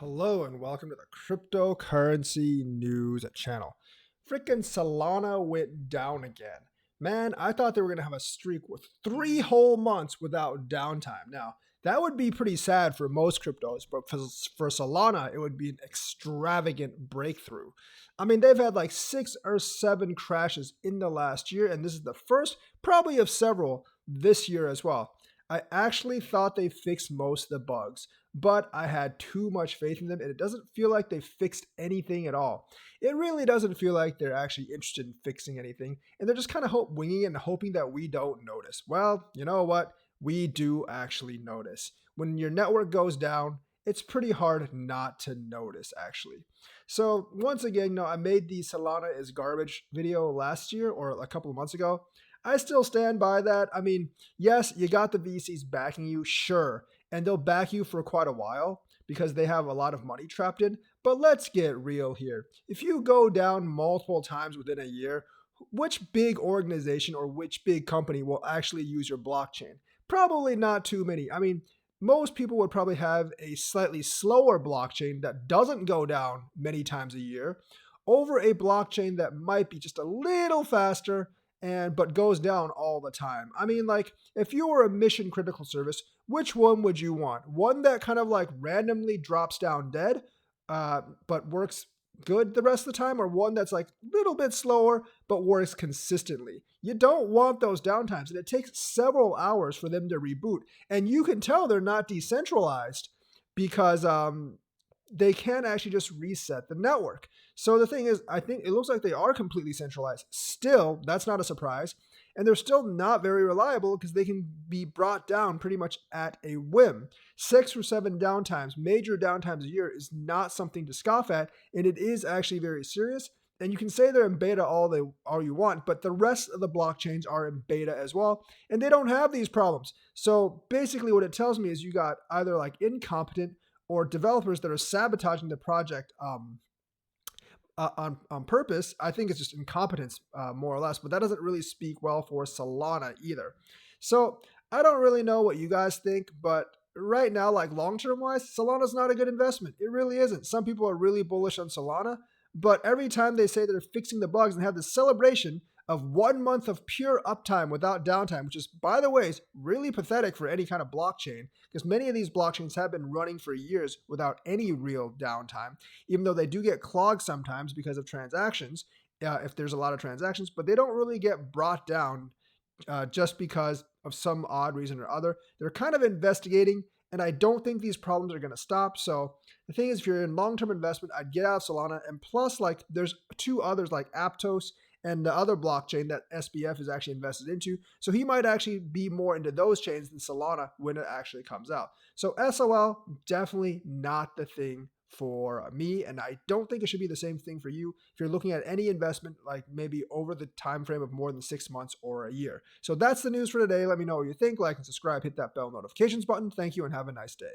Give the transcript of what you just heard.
Hello and welcome to the cryptocurrency news channel. Freaking Solana went down again. Man, I thought they were going to have a streak with 3 whole months without downtime. Now, that would be pretty sad for most cryptos, but for Solana, it would be an extravagant breakthrough. I mean, they've had like 6 or 7 crashes in the last year, and this is the first, probably of several, this year as well. I actually thought they fixed most of the bugs, but I had too much faith in them, and it doesn't feel like they fixed anything at all. It really doesn't feel like they're actually interested in fixing anything, and they're just kind of winging it and hoping that we don't notice. Well, you know what? We do actually notice. When your network goes down, it's pretty hard not to notice, actually. So once again, I made the Solana is garbage video last year or a couple of months ago. I still stand by that. I mean, yes, you got the VCs backing you, sure, and they'll back you for quite a while because they have a lot of money trapped in. But let's get real here. If you go down multiple times within a year, which big organization or which big company will actually use your blockchain? Probably not too many. I mean, most people would probably have a slightly slower blockchain that doesn't go down many times a year over a blockchain that might be just a little faster and but goes down all the time. I mean, like, if you were a mission critical service, which one would you want? One that kind of like randomly drops down dead, but works good the rest of the time, or one that's like a little bit slower but works consistently? You don't want those downtimes, and it takes several hours for them to reboot. And you can tell they're not decentralized because they can't actually just reset the network. So the thing is, I think it looks like they are completely centralized. Still, that's not a surprise. And they're still not very reliable because they can be brought down pretty much at a whim. 6 or 7 downtimes, major downtimes a year, is not something to scoff at, and it is actually very serious. And you can say they're in beta all you want, but the rest of the blockchains are in beta as well, and they don't have these problems. So basically, what it tells me is you got either like incompetent or developers that are sabotaging the project on purpose. I think it's just incompetence, more or less, but that doesn't really speak well for Solana either. So I don't really know what you guys think, but right now, like long-term wise, Solana's not a good investment. It really isn't. Some people are really bullish on Solana, but every time they say they're fixing the bugs and have this celebration of 1 month of pure uptime without downtime, which is, by the way, is really pathetic for any kind of blockchain, because many of these blockchains have been running for years without any real downtime, even though they do get clogged sometimes because of transactions, if there's a lot of transactions, but they don't really get brought down just because of some odd reason or other. They're kind of investigating, and I don't think these problems are going to stop. So the thing is, if you're in long-term investment, I'd get out of Solana. And plus, like, there's 2 others like Aptos and the other blockchain that SBF is actually invested into. So he might actually be more into those chains than Solana when it actually comes out. So SOL, definitely not the thing for me, and I don't think it should be the same thing for you if you're looking at any investment, like maybe over the time frame of more than 6 months or a year. So that's the news for today. Let me know what you think. Like and subscribe, hit that bell notifications button. Thank you and have a nice day.